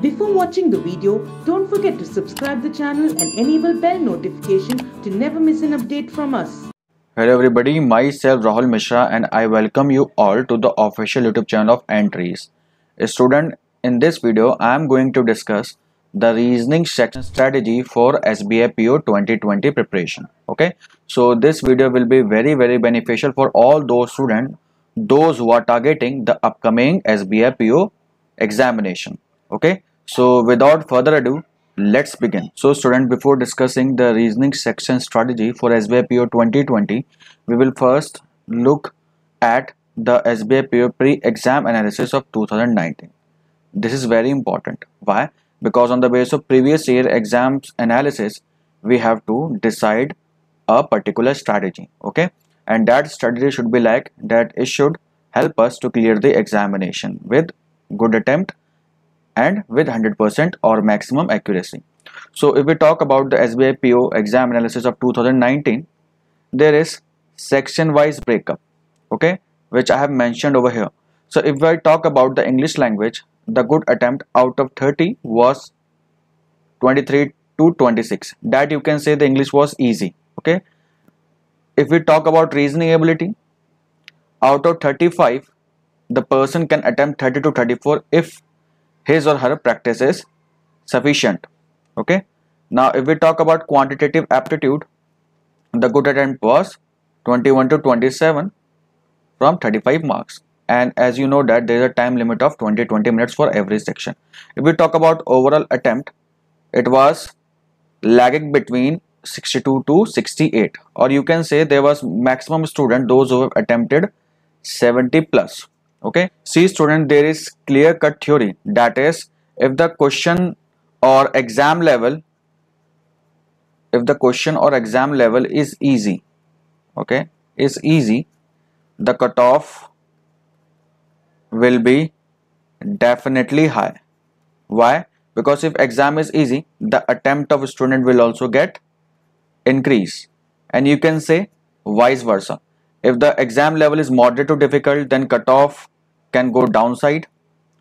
Before watching the video, don't forget to subscribe the channel and enable bell notification to never miss an update from us. Hello everybody, myself Rahul Mishra and I welcome you all to the official YouTube channel of Entries. Student, in this video I am going to discuss the reasoning section strategy for SBI PO 2020 preparation. Okay, so this video will be very beneficial for all those students, those who are targeting the upcoming SBI PO examination. Okay, so without further ado, let's begin. So student, before discussing the reasoning section strategy for SBI PO 2020, we will first look at the SBI PO pre-exam analysis of 2019. This is very important. Why? Because on the basis of previous year exams analysis, we have to decide a particular strategy. Okay, and that strategy should be like that. It should help us to clear the examination with good attempt and with 100% or maximum accuracy. So if we talk about the SBI PO exam analysis of 2019, there is section wise breakup, okay, which I have mentioned over here. So if I talk about the English language, the good attempt out of 30 was 23 to 26. That you can say the English was easy. Okay, if we talk about reasoning ability, out of 35 the person can attempt 30 to 34 if his or her practice is sufficient. Okay, now if we talk about quantitative aptitude, the good attempt was 21 to 27 from 35 marks, and as you know that there is a time limit of 20 minutes for every section. If we talk about overall attempt, it was lagging between 62 to 68, or you can say there was maximum student those who have attempted 70 plus. Okay, see student, there is clear cut theory, that is if the question or exam level is easy, okay, is easy, the cutoff will be definitely high. Why? Because if exam is easy, the attempt of student will also get increase, and you can say vice versa. If the exam level is moderate to difficult, then cutoff can go downside,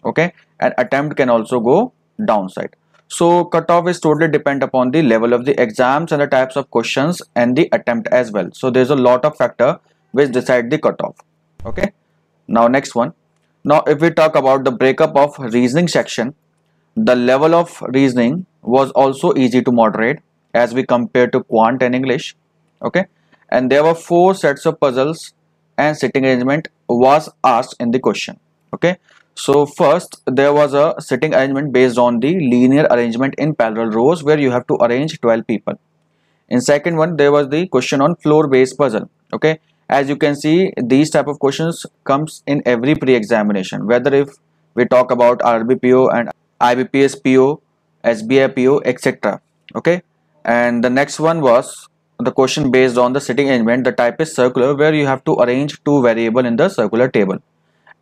okay, and attempt can also go downside. So cutoff is totally depend upon the level of the exams and the types of questions and the attempt as well. So there's a lot of factor which decide the cutoff. Okay, now next one. Now if we talk about the breakup of reasoning section, the level of reasoning was also easy to moderate as we compare to quant and English. Okay, and there were 4 sets of puzzles and sitting arrangement was asked in the question. Okay, so first there was a sitting arrangement based on the linear arrangement in parallel rows where you have to arrange 12 people. In second one, there was the question on floor based puzzle. Okay, as you can see, these type of questions comes in every pre-examination, whether if we talk about RBPO and IBPS PO, SBI PO, etc. Okay, and the next one was the question based on the sitting arrangement. The type is circular where you have to arrange 2 variable in the circular table,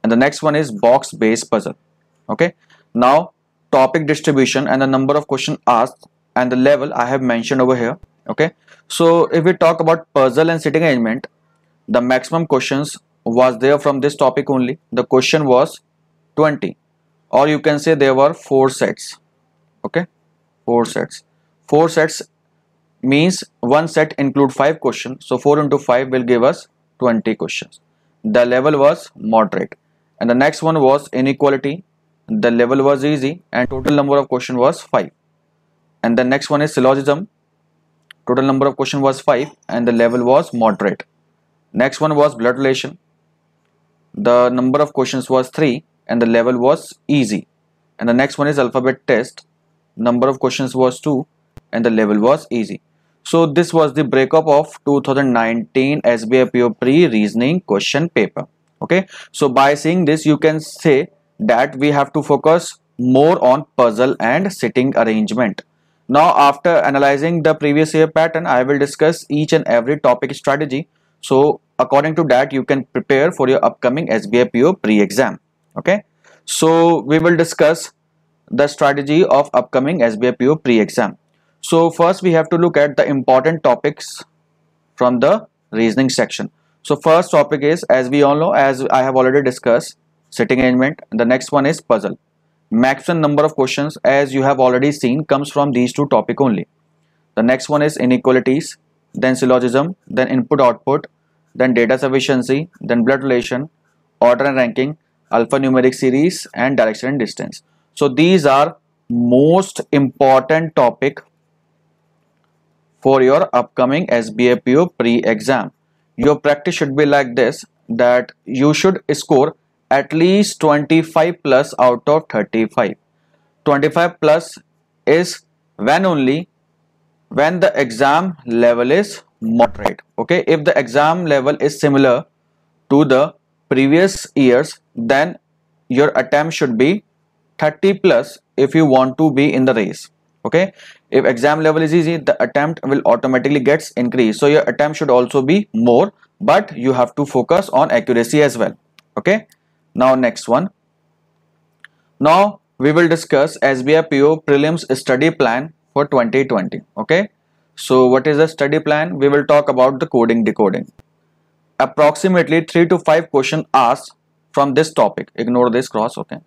and the next one is box based puzzle. Okay, now topic distribution and the number of questions asked and the level I have mentioned over here. Okay, so if we talk about puzzle and sitting arrangement, the maximum questions was there from this topic only. The question was 20, or you can say there were 4 sets. Okay, 4 sets means one set include 5 questions, so 4 into 5 will give us 20 questions. The level was moderate, and the next one was inequality. The level was easy and total number of questions was 5. And the next one is syllogism. Total number of questions was 5 and the level was moderate. Next one was blood relation. The number of questions was 3 and the level was easy. And the next one is alphabet test. Number of questions was 2 and the level was easy. So this was the breakup of 2019 SBI PO pre-reasoning question paper. Okay, so by seeing this, you can say that we have to focus more on puzzle and sitting arrangement. Now after analyzing the previous year pattern, I will discuss each and every topic strategy. So according to that, you can prepare for your upcoming SBI PO pre-exam. Okay, so we will discuss the strategy of upcoming SBI PO pre-exam. So first we have to look at the important topics from the reasoning section. So first topic is, as we all know, as I have already discussed, sitting arrangement. The next one is puzzle. Maximum number of questions, as you have already seen, comes from these two topics only. The next one is inequalities, then syllogism, then input output, then data sufficiency, then blood relation, order and ranking, alphanumeric series, and direction and distance. So these are most important topic for your upcoming SBA pre-exam. Your practice should be like this, that you should score at least 25 plus out of 35. 25 plus is when the exam level is moderate. Okay, if the exam level is similar to the previous years, then your attempt should be 30 plus if you want to be in the race. Okay, if exam level is easy, the attempt will automatically gets increased, so your attempt should also be more, but you have to focus on accuracy as well. Okay, now next one. Now we will discuss SBI PO prelims study plan for 2020. Okay, so what is the study plan? We will talk about the coding decoding. Approximately 3 to 5 questions asked from this topic. Ignore this cross. Okay,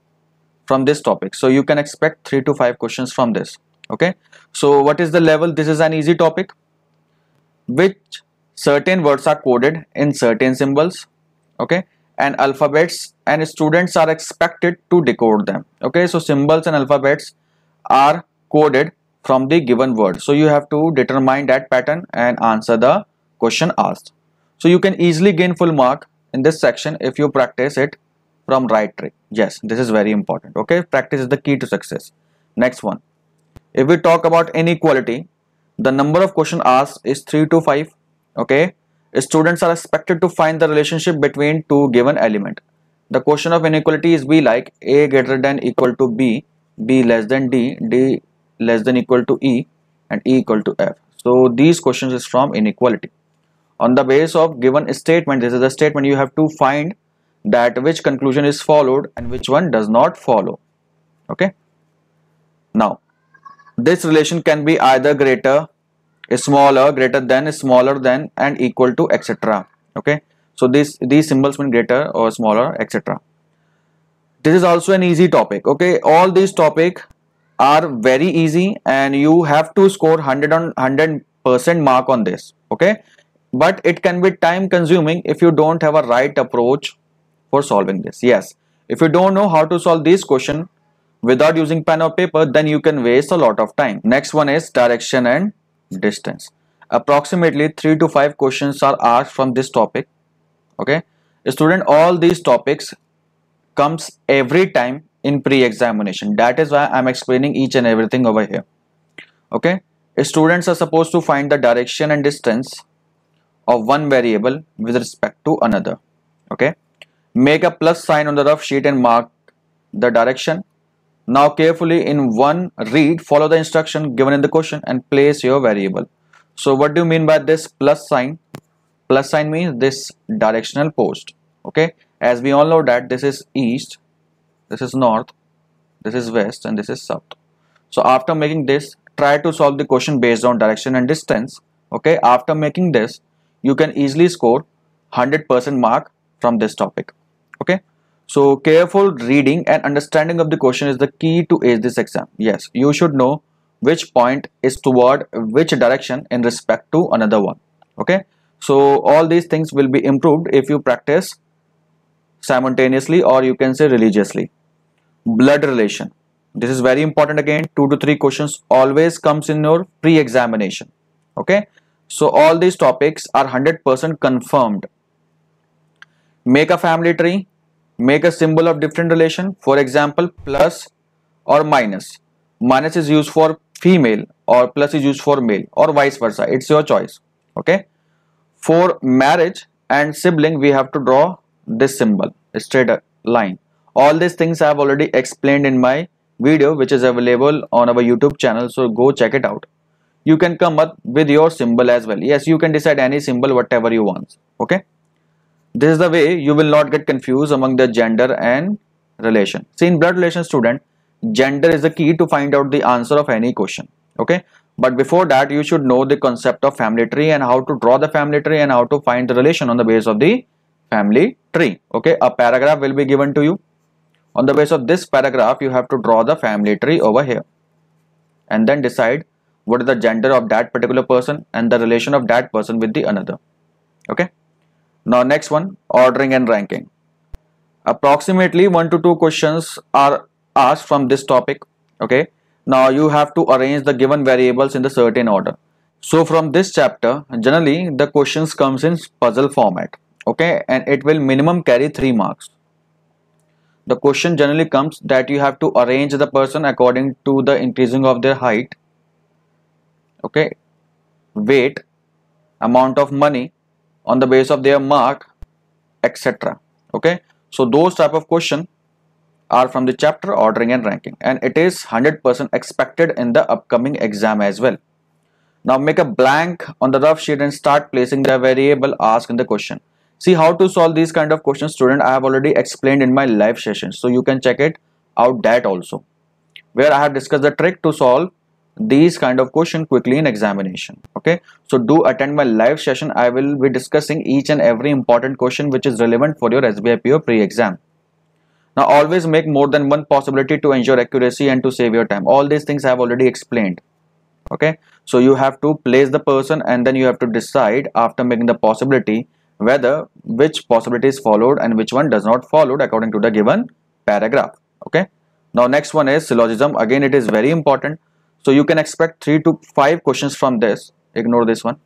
from this topic, so you can expect 3 to 5 questions from this. Okay, so what is the level? This is an easy topic, which certain words are coded in certain symbols, okay, and alphabets, and students are expected to decode them. Okay, so symbols and alphabets are coded from the given word, so you have to determine that pattern and answer the question asked. So you can easily gain full mark in this section if you practice it from right tree. Yes, this is very important. Okay, practice is the key to success. Next one, if we talk about inequality, the number of questions asked is 3 to 5. Okay, students are expected to find the relationship between two given element. The question of inequality is be like a greater than equal to b, b less than d, d less than equal to e, and e equal to f. So these questions is from inequality. On the basis of given statement, this is a statement, you have to find that which conclusion is followed and which one does not follow. Okay, now this relation can be either greater, smaller, greater than, smaller than, and equal to, etc. Okay, so these symbols mean greater or smaller, etc. This is also an easy topic. Okay, all these topics are very easy and you have to score 100% mark on this. Okay, but it can be time consuming if you don't have a right approach for solving this. Yes, if you don't know how to solve this question without using pen or paper, then you can waste a lot of time. Next one is direction and distance. Approximately 3 to 5 questions are asked from this topic. Okay, student, all these topics comes every time in pre-examination. That is why I'm explaining each and everything over here. Okay, students are supposed to find the direction and distance of one variable with respect to another. Okay, make a plus sign on the rough sheet and mark the direction. Now carefully in one read, follow the instruction given in the question and place your variable. So what do you mean by this plus sign? Plus sign means this directional post. Okay, as we all know that this is east, this is north, this is west, and this is south. So after making this, try to solve the question based on direction and distance. Okay, after making this, you can easily score 100% mark from this topic. Okay, so careful reading and understanding of the question is the key to ace this exam. Yes, you should know which point is toward which direction in respect to another one. Okay, so all these things will be improved if you practice simultaneously, or you can say religiously. Blood relation, this is very important. Again, 2 to 3 questions always comes in your pre-examination. Okay, so all these topics are 100% confirmed. Make a family tree, make a symbol of different relation. For example, plus or minus. Minus is used for female or plus is used for male, or vice versa. It's your choice. Okay, for marriage and sibling, we have to draw this symbol, a straight line. All these things I have already explained in my video, which is available on our YouTube channel, so go check it out. You can come up with your symbol as well. Yes, you can decide any symbol, whatever you want. Okay, this is the way you will not get confused among the gender and relation. See, in blood relation, student, gender is the key to find out the answer of any question. Okay, but before that, you should know the concept of family tree and how to draw the family tree and how to find the relation on the basis of the family tree. Okay, a paragraph will be given to you On the basis of this paragraph, you have to draw the family tree over here and then decide what is the gender of that particular person and the relation of that person with the another. Okay. Now next one, ordering and ranking. Approximately 1 to 2 questions are asked from this topic. Okay. Now you have to arrange the given variables in the certain order. So from this chapter, generally the questions comes in puzzle format. Okay, and it will minimum carry 3 marks. The question generally comes that you have to arrange the person according to the increasing of their height, okay, weight, amount of money, on the base of their mark, etc. Okay, so those type of question are from the chapter ordering and ranking, and it is 100% expected in the upcoming exam as well. Now make a blank on the rough sheet and start placing the variable asked in the question. See how to solve these kind of questions, student. I have already explained in my live session, so you can check it out that also, where I have discussed the trick to solve these kind of question quickly in examination. Okay, so do attend my live session. I will be discussing each and every important question which is relevant for your SBI PO pre-exam. Now always make more than one possibility to ensure accuracy and to save your time. All these things I have already explained. Okay, so you have to place the person and then you have to decide after making the possibility whether which possibility is followed and which one does not followed according to the given paragraph. Okay, now next one is syllogism. Again, it is very important, so you can expect 3 to 5 questions from this. Ignore this one.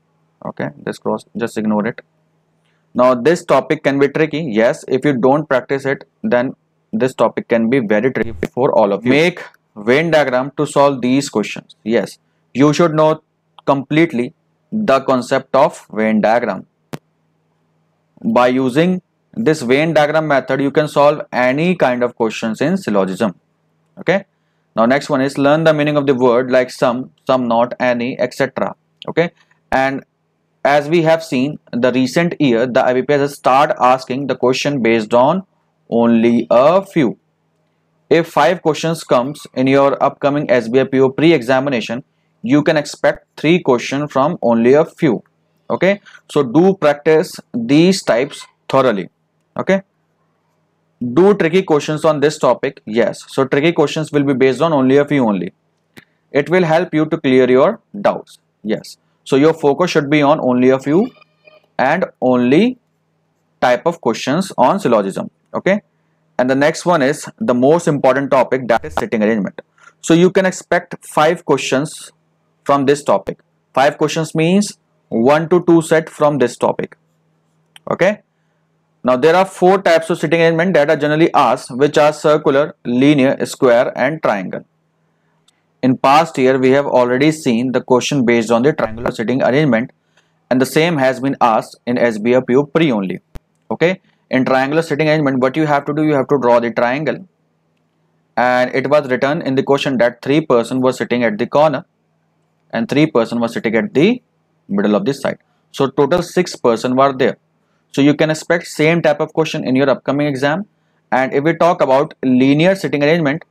Okay, this cross, just ignore it. Now this topic can be tricky. Yes, if you don't practice it, then this topic can be very tricky for all of you. Make Venn diagram to solve these questions. Yes, you should know completely the concept of Venn diagram. By using this Venn diagram method, you can solve any kind of questions in syllogism. Okay, now next one is learn the meaning of the word like some not, any, etc. Okay, and as we have seen the recent year, the IBPS has started asking the question based on only a few. If 5 questions comes in your upcoming SBI PO pre-examination, you can expect 3 questions from only a few. Okay, so do practice these types thoroughly. Okay, do tricky questions on this topic. Yes, so tricky questions will be based on only a few only. It will help you to clear your doubts. Yes, so your focus should be on only a few and only type of questions on syllogism. Okay, and the next one is the most important topic, that is sitting arrangement. So you can expect 5 questions from this topic. 5 questions means 1 to 2 set from this topic. Okay, now there are 4 types of sitting arrangement that are generally asked, which are circular, linear, square and triangle. In past year we have already seen the question based on the triangular sitting arrangement, and the same has been asked in SBI PO pre only. Okay, in triangular sitting arrangement, what you have to do, you have to draw the triangle, and it was written in the question that 3 persons were sitting at the corner and 3 persons were sitting at the middle of this side. So total 6 persons were there. So you can expect same type of question in your upcoming exam. And if we talk about linear sitting arrangement,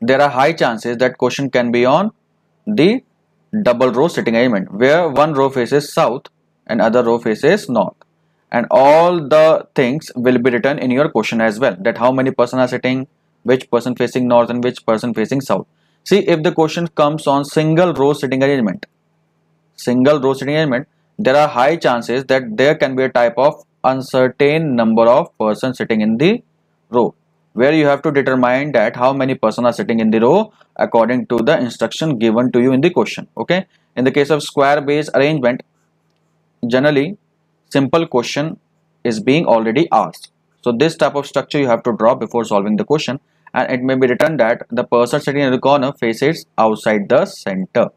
there are high chances that question can be on the double row sitting arrangement, where one row faces south and other row faces north, and all the things will be written in your question as well, that how many persons are sitting, which person facing north and which person facing south. See, if the question comes on single row sitting arrangement, there are high chances that there can be a type of uncertain number of persons sitting in the row, where you have to determine that how many persons are sitting in the row according to the instruction given to you in the question. Okay, in the case of square based arrangement, generally simple question is being already asked. So this type of structure you have to draw before solving the question, and it may be written that the person sitting in the corner faces outside the center,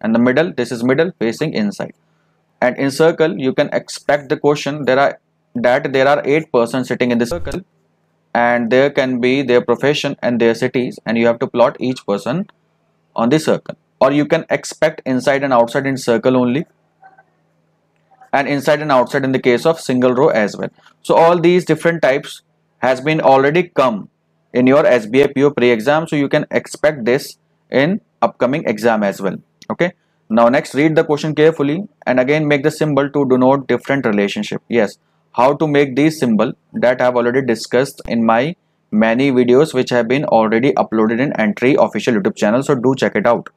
and the middle, this is middle facing inside. And in circle, you can expect the question there are 8 persons sitting in the circle, and there can be their profession and their cities, and you have to plot each person on the circle. Or you can expect inside and outside in circle only, and inside and outside in the case of single row as well. So all these different types has been already come in your SBI PO pre-exam, so you can expect this in upcoming exam as well. Okay, now next, read the question carefully and again make the symbol to denote different relationship. Yes, how to make these symbol that I have already discussed in my many videos which have been already uploaded in Entry official YouTube channel, so do check it out.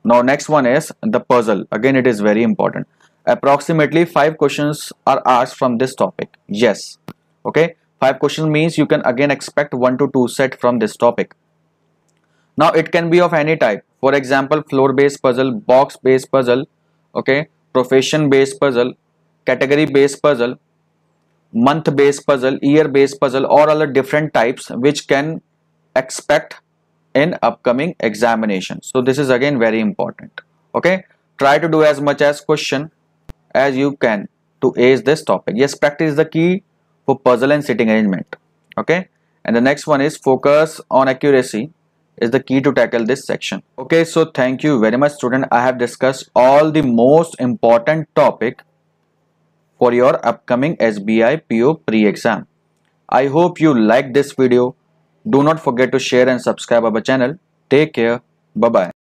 Now next one is the puzzle. Again, it is very important. Approximately 5 questions are asked from this topic. Yes, okay, 5 questions means you can again expect 1 to 2 set from this topic. Now it can be of any type. For example, floor based puzzle, box based puzzle, okay, profession based puzzle, category based puzzle, month based puzzle, year based puzzle, or other different types which can expect in upcoming examination. So this is again very important. Okay, try to do as much as question as you can to ace this topic. Yes, practice is the key for puzzle and sitting arrangement. Okay, and the next one is focus on accuracy is the key to tackle this section. Okay, so thank you very much, student. I have discussed all the most important topic for your upcoming SBI PO pre-exam. I hope you liked this video. Do not forget to share and subscribe our channel. Take care. Bye-bye.